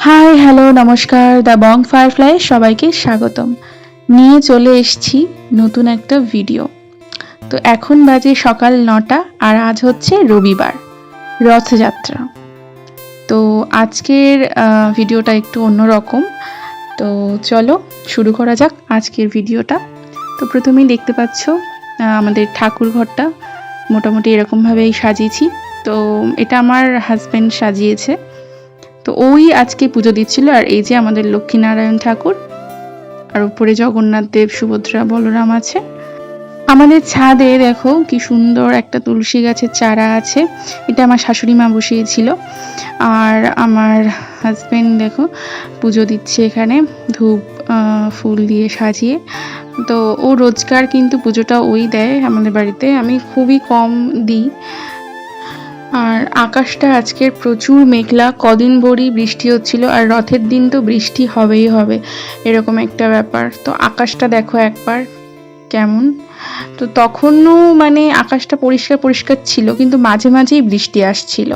High, hello, নমস্কার। The Bong firefly সবাইকে স্বাগতম। নিয়ে চলে এসেছি নতুন একটা ভিডিও। তো এখন বাজে সকাল 9টা আর আজ হচ্ছে রবিবার, রথযাত্রা। তো আজকের ভিডিওটা একটু অন্যরকম। তো চলো শুরু করা যাক আজকের ভিডিওটা। তো প্রথমেই দেখতে পাচ্ছ আমাদের ঠাকুর ঘরটা মোটামুটি এরকমভাবেই সাজিয়েছি। তো এটা আমার হাজব্যান্ড সাজিয়েছে। তো ওই আজকে পুজো দিচ্ছিল। আর এই যে আমাদের লক্ষ্মীনারায়ণ ঠাকুর, আর উপরে জগন্নাথ দেব, সুভদ্রা, বলরাম আছে। আমাদের ছাদে দেখো কি সুন্দর একটা তুলসী গাছের চারা আছে, এটা আমার শাশুড়ি মা বসিয়েছিল। আর আমার হাজবেন্ড দেখো পুজো দিচ্ছে এখানে ধূপ ফুল দিয়ে সাজিয়ে। তো ও রোজকার কিন্তু পুজোটা ওই দেয় আমাদের বাড়িতে, আমি খুবই কম দিই। আর আকাশটা আজকের প্রচুর মেঘলা, কদিন ভরই বৃষ্টি হচ্ছিল, আর রথের দিন তো বৃষ্টি হবেই হবে, এরকম একটা ব্যাপার। তো আকাশটা দেখো একবার কেমন। তো তখনও মানে আকাশটা পরিষ্কার পরিষ্কার ছিল, কিন্তু মাঝে মাঝেই বৃষ্টি আসছিল।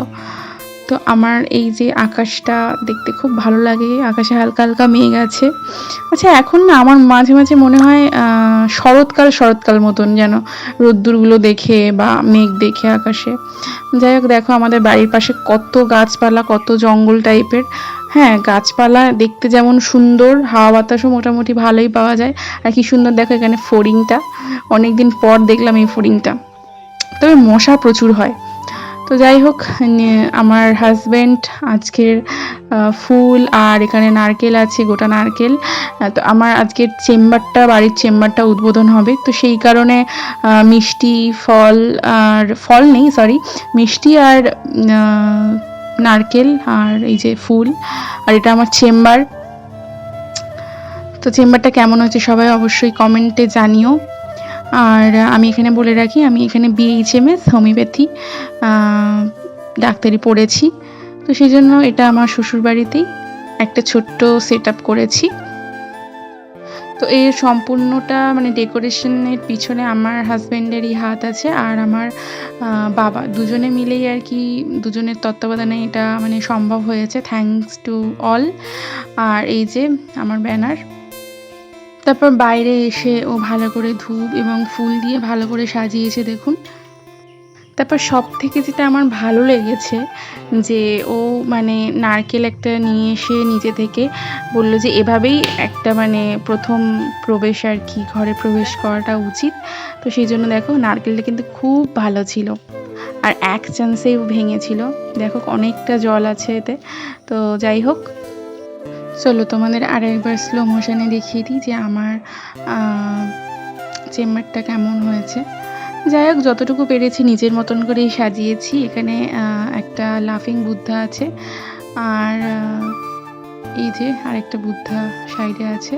তো আমার এই যে আকাশটা দেখতে খুব ভালো লাগে, আকাশে হালকা হালকা মেঘ আছে। আচ্ছা, এখন না আমার মাঝে মাঝে মনে হয় শরৎকাল মতন, যেন রোদ্দুরগুলো দেখে বা মেঘ দেখে আকাশে। যাই হোক, দেখো আমাদের বাড়ির পাশে কত গাছপালা, কত জঙ্গল টাইপের। হ্যাঁ, গাছপালা দেখতে যেমন সুন্দর, হাওয়া বাতাসও মোটামুটি ভালোই পাওয়া যায়। আর কি সুন্দর দেখো এখানে ফড়িংটা, অনেকদিন পর দেখলাম এই ফড়িংটা। তবে মশা প্রচুর হয়। তো যাই হোক, আমার হাজব্যান্ড আজকের ফুল আর এখানে নারকেল আছে, গোটা নারকেল। তো আমার আজকের বাড়ির চেম্বারটা উদ্বোধন হবে, তো সেই কারণে মিষ্টি ফল নেই, সরি, মিষ্টি আর নারকেল আর এই যে ফুল, আর এটা আমার চেম্বার। তো চেম্বারটা কেমন হচ্ছে সবাই অবশ্যই কমেন্টে জানিও। আর আমি এখানে বলে রাখি, আমি এখানে BHMS হোমিওপ্যাথি ডাক্তারি পড়েছি। তো সেই জন্য এটা আমার শ্বশুরবাড়িতেই একটা ছোট্ট সেট আপ করেছি। তো এর সম্পূর্ণটা মানে ডেকোরেশনের পিছনে আমার হাজব্যান্ডেরই হাত আছে, আর আমার বাবা, দুজনে মিলেই আর কি, দুজনের তত্ত্বাবধানে এটা মানে সম্ভব হয়েছে, থ্যাঙ্কস টু অল। আর এই যে আমার ব্যানার। তারপর বাইরে এসে ও ভালো করে ধূপ এবং ফুল দিয়ে ভালো করে সাজিয়েছে দেখুন। তারপর সব থেকে যেটা আমার ভালো লেগেছে, যে ও মানে নারকেল একটা নিয়ে এসে নিজে থেকে বললো যে এভাবেই একটা মানে প্রথম প্রবেশ আর কি, ঘরে প্রবেশ করাটা উচিত। তো সেই জন্য দেখো নারকেলটা কিন্তু খুব ভালো ছিল, আর এক চান্সেই ভেঙেছিল। দেখো অনেকটা জল আছে এতে। তো যাই হোক, চলো তোমাদের আর একবার স্লো মোশনে দেখিয়ে দিই যে আমার চেম্বারটা কেমন হয়েছে। যাই হোক, যতটুকু পেরেছি নিজের মতন করেই সাজিয়েছি। এখানে একটা লাফিং বুদ্ধা আছে, আর এই যে আরেকটা বুদ্ধা সাইডে আছে।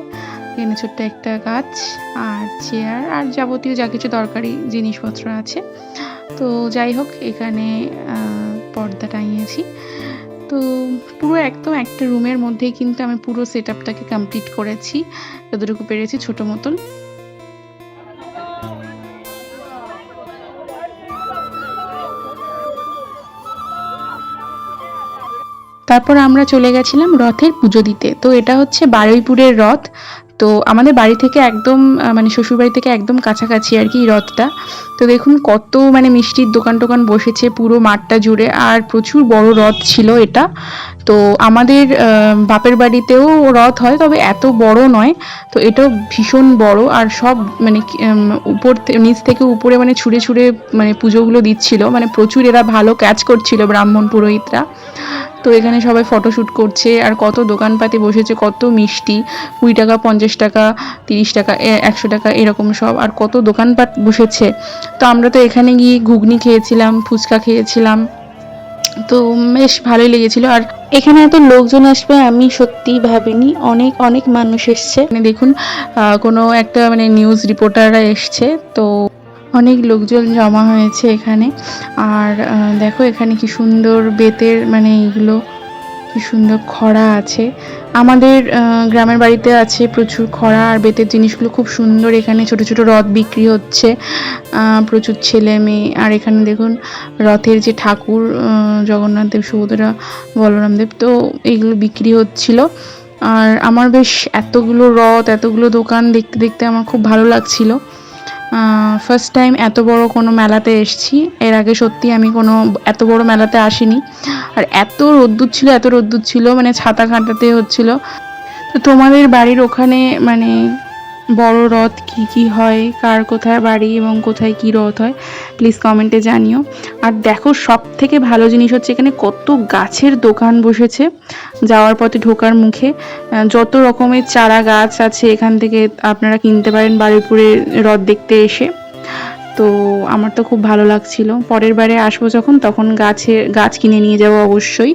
এখানে ছোট্ট একটা গাছ আর চেয়ার আর যাবতীয় যা কিছু দরকারি জিনিসপত্র আছে। তো যাই হোক, এখানে পর্দা টাঙিয়েছি। তো পুরো একদম একটা রুমের মধ্যেই কিন্তু আমি পুরো সেট আপটাকে কমপ্লিট করেছি যতটুকু পেরেছি ছোট মতন। তারপর আমরা চলে গেছিলাম রথের পুজো দিতে। তো এটা হচ্ছে বারুইপুরের রথ। তো আমাদের বাড়ি থেকে একদম মানে শ্বশুরবাড়ি থেকে একদম কাছাকাছি আর কি রথটা। তো দেখুন কত মানে মিষ্টির দোকান টোকান বসেছে পুরো মাঠটা জুড়ে, আর প্রচুর বড় রথ ছিল এটা। তো আমাদের বাপের বাড়িতেও রথ হয়, তবে এত বড় নয়। তো এটাও ভীষণ বড়, আর সব মানে নিচ থেকে উপরে মানে ছুঁড়ে ছুঁড়ে মানে পুজোগুলো দিচ্ছিল, মানে প্রচুর এরা ভালো ক্যাচ করছিল ব্রাহ্মণ পুরোহিতরা। তো এখানে সবাই ফটোশ্যুট করছে, আর কত দোকানপাতি বসেছে, কত মিষ্টি, 20 টাকা, 50 টাকা, 30 টাকা, 100 টাকা এরকম সব, আর কত দোকানপাট বসেছে। তো আমরা তো এখানে গিয়ে ঘুগনি খেয়েছিলাম, ফুচকা খেয়েছিলাম। তো বেশ ভালোই লেগেছিল। আর এখানে এত লোকজন আসবে আমি সত্যিই ভাবিনি, অনেক অনেক মানুষ এসছে। মানে দেখুন কোনো একটা মানে নিউজ রিপোর্টাররা এসছে, তো অনেক লোকজন জমা হয়েছে এখানে। আর দেখো এখানে কি সুন্দর বেতের মানে এইগুলো কি সুন্দর খড়া আছে। আমাদের গ্রামের বাড়িতে আছে প্রচুর খড়া আর বেতের জিনিসগুলো খুব সুন্দর। এখানে ছোট ছোট রথ বিক্রি হচ্ছে, প্রচুর ছেলে মেয়ে। আর এখানে দেখুন রথের যে ঠাকুর, জগন্নাথ দেব, সুভদ্রা, বলরাম দেব, তো এইগুলো বিক্রি হচ্ছিল। আর আমার বেশ এতগুলো রথ, এতগুলো দোকান দেখতে দেখতে আমার খুব ভালো লাগছিল। ফার্স্ট টাইম এত বড় কোনো মেলাতে এসেছি। এর আগে সত্যি আমি কোনো এত বড় মেলাতে আসিনি। আর এত রোদ্দুর ছিল, মানে ছাতা খাটাতে হচ্ছিল। তো তোমাদের বাড়ির ওখানে মানে বড় রথ কি হয়, কার কোথায় বাড়ি এবং কোথায় কি রথ হয়, প্লিজ কমেন্টে জানিও। আর দেখো, সব থেকে ভালো জিনিস হচ্ছে এখানে কত গাছের দোকান বসেছে। যাওয়ার পথে ঢোকার মুখে যত রকমের চারা গাছ আছে, এখান থেকে আপনারা কিনতে পারেন বারুইপুরে রথ দেখতে এসে। তো আমার তো খুব ভালো লাগছিল। পরের বারে আসবো যখন, তখন গাছ কিনে নিয়ে যাবো অবশ্যই।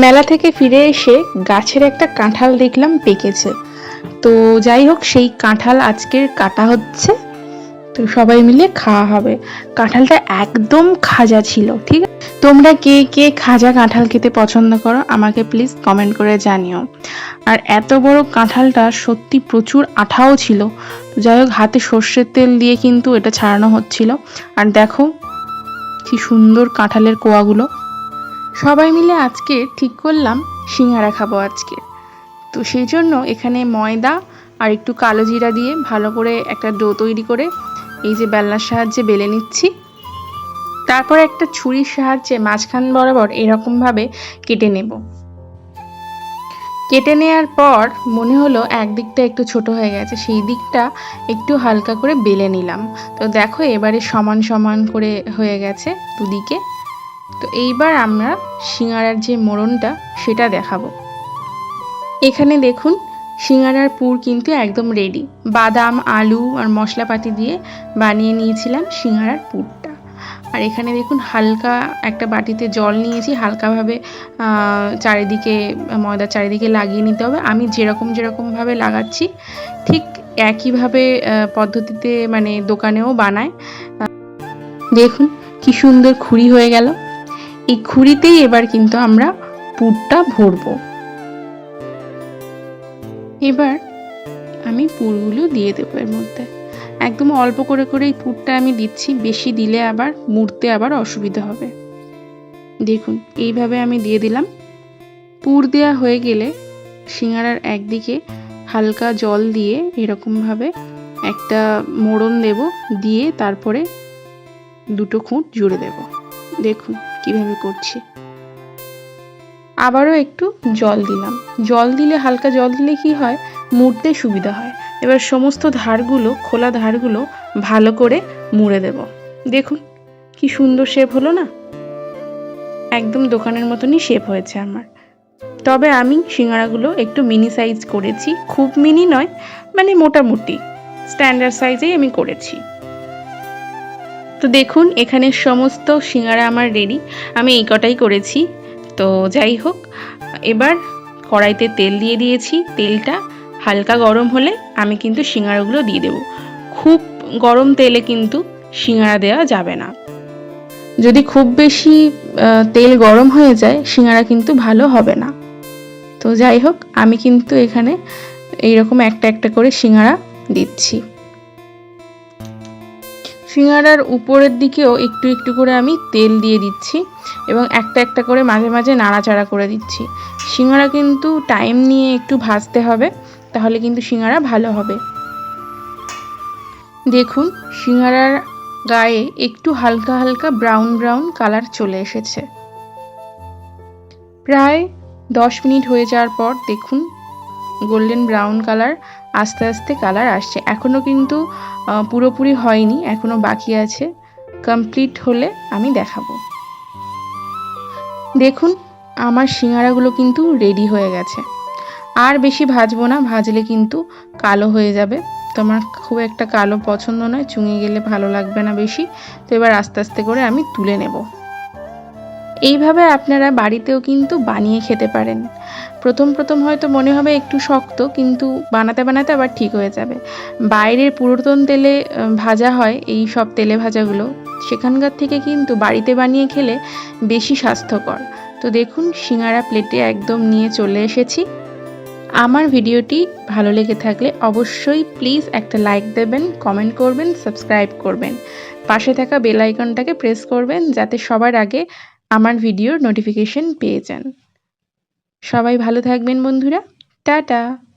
মেলা থেকে ফিরে এসে গাছের একটা কাঁঠাল দেখলাম পেকেছে। তো যাই হোক, সেই কাঁঠাল আজকের কাটা হচ্ছে, তো সবাই মিলে খাওয়া হবে। কাঁঠালটা একদম খাজা ছিল, ঠিক আছে? তোমরা কে কে খাজা কাঁঠাল খেতে পছন্দ করো আমাকে প্লিজ কমেন্ট করে জানিও। আর এত বড় কাঁঠালটা সত্যি প্রচুর আঠাও ছিল। তো যাই হোক, হাতে সর্ষের তেল দিয়ে কিন্তু এটা ছাড়ানো হচ্ছিল। আর দেখো কি সুন্দর কাঁঠালের কোয়াগুলো। সবাই মিলে আজকে ঠিক করলাম সিঙ্গারা খাবো আজকে। তো সেই জন্য এখানে ময়দা আর একটু কালো জিরা দিয়ে ভালো করে একটা ডো তৈরি করে এই যে বেলনার সাহায্যে বেলে নিচ্ছি। তারপর একটা ছুরির সাহায্যে মাঝখান বরাবর এরকমভাবে কেটে নেব। কেটে নেওয়ার পর মনে হলো একদিকটা একটু ছোট হয়ে গেছে, সেই দিকটা একটু হালকা করে বেলে নিলাম। তো দেখো এবারে সমান সমান করে হয়ে গেছে দুদিকে। তো এইবার আমরা সিঙ্গারার যে মোড়নটা সেটা দেখাবো। এখানে দেখুন সিঙ্গারার পুর কিন্তু একদম রেডি। বাদাম, আলু আর মশলাপাতি দিয়ে বানিয়ে নিয়েছিলাম সিঙ্গারার পুরটা। আর এখানে দেখুন হালকা একটা বাটিতে জল নিয়েছি, হালকাভাবে চারিদিকে ময়দার চারিদিকে লাগিয়ে নিতে হবে। আমি যেরকমভাবে লাগাচ্ছি ঠিক একইভাবে পদ্ধতিতে মানে দোকানেও বানায়। দেখুন কি সুন্দর খুঁড়ি হয়ে গেল। এই খুঁড়িতেই এবার কিন্তু আমরা পুরটা ভরবো। এবার আমি পুরগুলো দিয়ে দেবো এর মধ্যে। একদম অল্প করে করেই পুরটা আমি দিচ্ছি, বেশি দিলে আবার মুড়তে আবার অসুবিধা হবে। দেখুন এইভাবে আমি দিয়ে দিলাম। পুর দেওয়া হয়ে গেলে সিঙ্গারার একদিকে হালকা জল দিয়ে এরকমভাবে একটা মোড়ন দেব, দিয়ে তারপরে দুটো খুঁট জুড়ে দেব। দেখুন কিভাবে করছি। আবারও একটু জল দিলাম। হালকা জল দিলে কি হয়, মুড়তে সুবিধা হয়। এবার সমস্ত ধারগুলো, খোলা ধারগুলো ভালো করে মুড়ে দেব। দেখুন কি সুন্দর শেপ হলো না? একদম দোকানের মতনই শেপ হয়েছে আমার। তবে আমি সিঙ্গারাগুলো একটু মিনি সাইজ করেছি, খুব মিনি নয়, মানে মোটামুটি স্ট্যান্ডার্ড সাইজেই আমি করেছি। তো দেখুন এখানে সমস্ত সিঙ্গারা আমার রেডি। আমি এই কটাই করেছি। তো যাই হোক, এবার কড়াইতে তেল দিয়ে দিয়েছি। তেলটা হালকা গরম হলে আমি কিন্তু সিঙ্গারাগুলো দিয়ে দেব। খুব গরম তেলে কিন্তু সিঙ্গারা দেওয়া যাবে না। যদি খুব বেশি তেল গরম হয়ে যায় সিঙ্গারা কিন্তু ভালো হবে না। তো যাই হোক, আমি কিন্তু এখানে এইরকম একটা একটা করে সিঙ্গারা দিচ্ছি। সিঙ্গারার উপরের দিকেও একটু একটু করে আমি তেল দিয়ে দিচ্ছি এবং একটা একটা করে মাঝে মাঝে নাড়াচাড়া করে দিচ্ছি। সিঙ্গারা কিন্তু টাইম নিয়ে একটু ভাজতে হবে, তাহলে কিন্তু সিঙ্গারা ভালো হবে। দেখুন সিঙ্গারার গায়ে একটু হালকা হালকা ব্রাউন ব্রাউন কালার চলে এসেছে। প্রায় 10 মিনিট হয়ে যাওয়ার পর দেখুন গোল্ডেন ব্রাউন কালার আস্তে আস্তে কালার আসছে। এখনও কিন্তু পুরোপুরি হয়নি, এখনও বাকি আছে। কমপ্লিট হলে আমি দেখাবো। দেখুন আমার সিঙ্গারাগুলো কিন্তু রেডি হয়ে গেছে। আর বেশি ভাজবো না, ভাজলে কিন্তু কালো হয়ে যাবে। তো আমার খুব একটা কালো পছন্দ নয়, চুঙে গেলে ভালো লাগবে না বেশি। তো এবার আস্তে আস্তে করে আমি তুলে নেব। এইভাবে আপনারা বাড়িতেও কিন্তু বানিয়ে খেতে পারেন। প্রথম হয়তো মনে হবে একটু শক্ত, কিন্তু বানাতে বানাতে আবার ঠিক হয়ে যাবে। বাইরের পুরাতন তেলে ভাজা হয় এই সব তেলে ভাজাগুলো, সেখানকার থেকে কিন্তু বাড়িতে বানিয়ে খেলে বেশি স্বাস্থ্যকর। তো দেখুন সিঙ্গারা প্লেটে একদম নিয়ে চলে এসেছি। আমার ভিডিওটি ভালো লেগে থাকলে অবশ্যই প্লিজ একটা লাইক দেবেন, কমেন্ট করবেন, সাবস্ক্রাইব করবেন। পাশে থাকা বেল আইকনটাকে প্রেস করবেন যাতে সবার আগে আমার ভিডিওর নোটিফিকেশন পেয়ে যান। সবাই ভালো থাকবেন বন্ধুরা। টাটা।